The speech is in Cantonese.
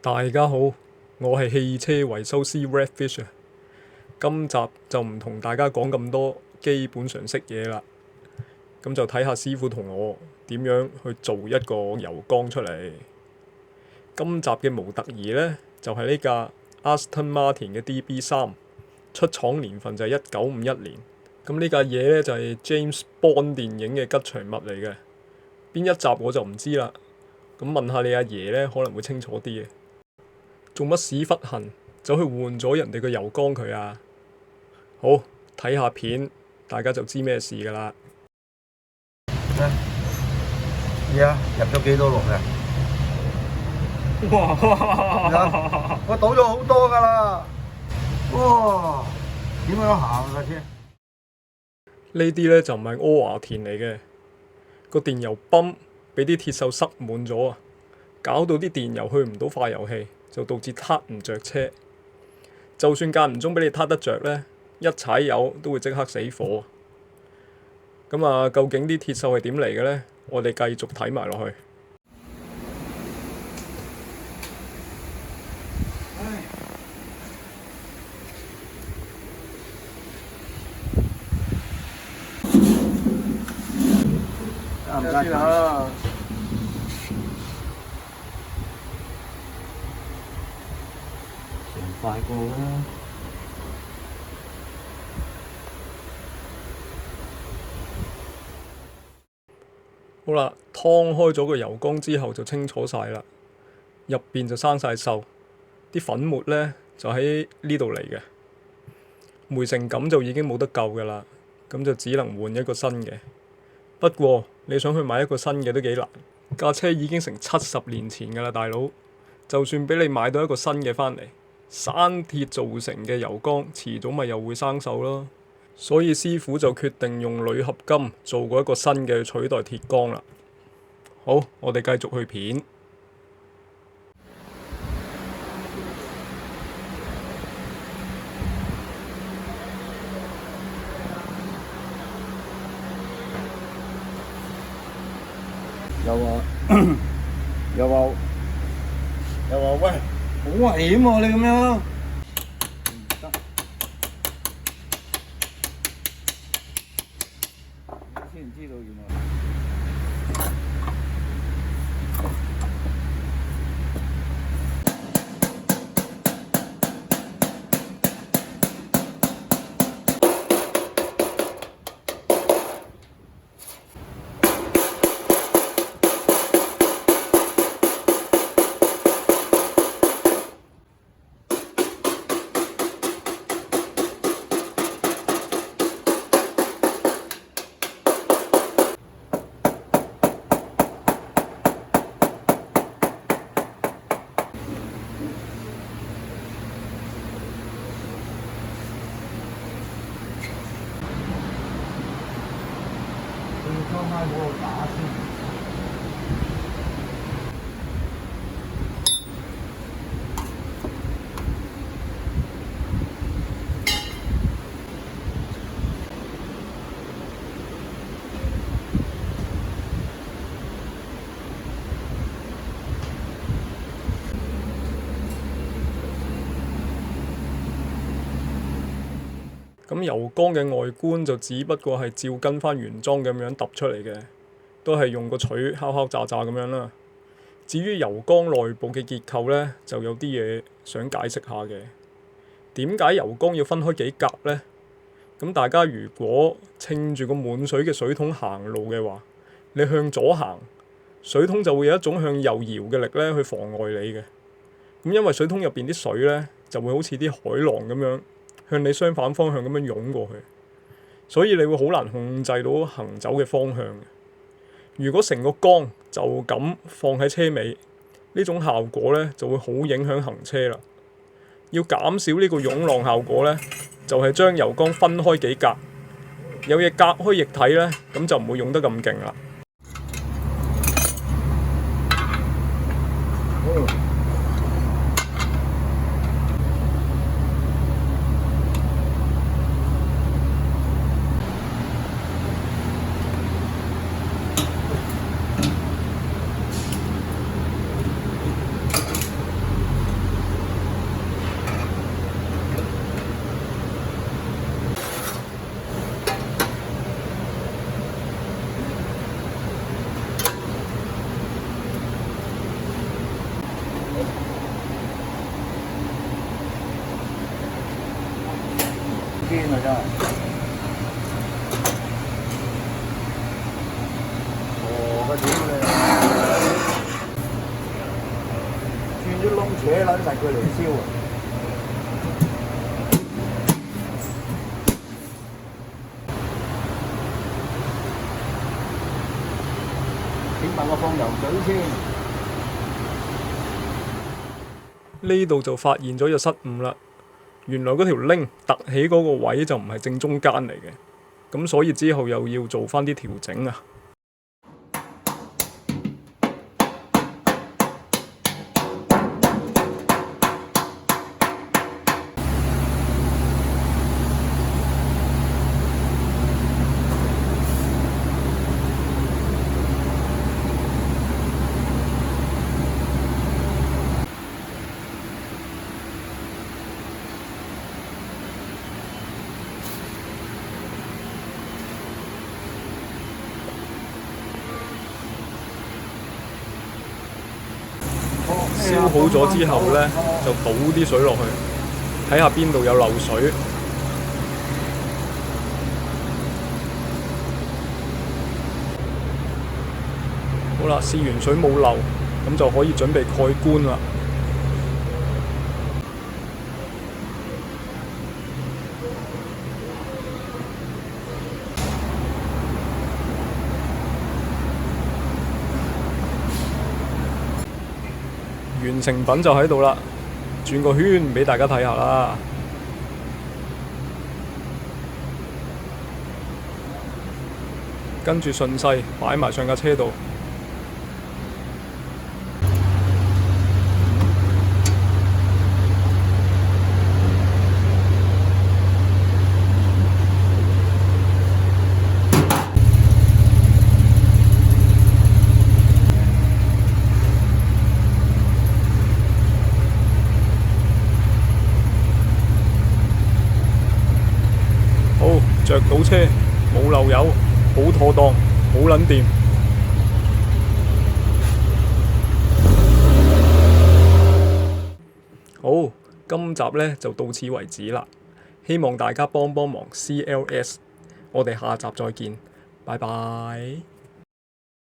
大家好，我係汽車維修師 Redfish 啊。今集就唔同大家講咁多基本常識嘢啦，咁就睇下師傅同我點樣去做一個油缸出嚟。今集嘅模特兒呢，就係呢架 Aston Martin 嘅 DB3，出廠年份就係1951年。咁呢架嘢呢，就係 James Bond 電影嘅吉祥物嚟嘅，邊一集我就唔知啦。咁問下你阿爺呢，可能會清楚啲嘅。做乜屎忽痕走去換咗人哋個油缸佢啊？好，睇下片，大家就知咩事㗎啦。而家入咗幾多落嘅？哇！我倒咗好多㗎啦！哇！點樣行㗎先？呢啲呢就唔係阿華田嚟嘅，個電油泵俾啲鐵鏽塞滿咗啊，搞到啲電油去唔到化油器，就導致撻唔着車。就算間唔中俾你撻得着呢，一踩油都會即刻死火。咁啊，究竟啲鐵鏽係點嚟嘅呢？我哋繼續睇埋落去。唔該晒。快過啦！好啦，劏開咗個油缸之後就清楚晒啦，入邊就生晒鏽，啲粉末呢就喺呢度嚟嘅，霉成咁就已經冇得救㗎啦，咁就只能換一個新嘅。不過你想去買一個新嘅都幾難，架車已經成70年前㗎啦，大佬。就算俾你買到一個新嘅返嚟，生鐵造成嘅油缸遲早咪又會生鏽咯。所以師傅就決定用鋁合金做過一個新嘅取代鐵缸啦。好，我哋繼續去片。又話喂，好危險喎！你咁樣。先知道原來。裝開嗰個架先。咁油缸嘅外觀就只不過係照跟翻原裝咁樣揼出嚟嘅，都係用個錘敲敲詐詐咁樣啦。至於油缸內部嘅結構呢，就有啲嘢想解釋下嘅。點解油缸要分開幾格呢？咁大家如果稱住個滿水嘅水桶行路嘅話，你向左行，水桶就會有一種向右搖嘅力呢去妨礙你嘅。咁因為水桶入邊啲水呢，就會好似啲海浪咁樣向你相反方向咁樣湧過去，所以你會好難控制到行走嘅方向嘅。如果成個缸就咁放喺車尾，呢種效果呢就會好影響行車啦。要減少呢個湧浪效果呢，就係將油缸分開幾格，有嘢隔開液體呢，咁就唔會湧得咁勁啦。癲啊真係！我屌你！轉咗窿扯撚實佢嚟燒啊！請問我放油水先。呢度就發現咗有失誤啦。原來嗰條鈴凸起嗰個位就唔係正中間嚟嘅，咁所以之後又要做翻啲調整啊。燒好咗之後呢，就倒啲水落去，睇下邊度有漏水。好啦，試完水冇漏，咁就可以準備蓋棺啦。完成品就喺度啦，轉個圈俾大家睇下啦。跟住順勢擺埋上架車度。着到車，冇漏油，好妥當，好撚掂。好，今集呢就到此為止啦。希望大家幫幫忙 CLS，我哋下集再見，拜拜。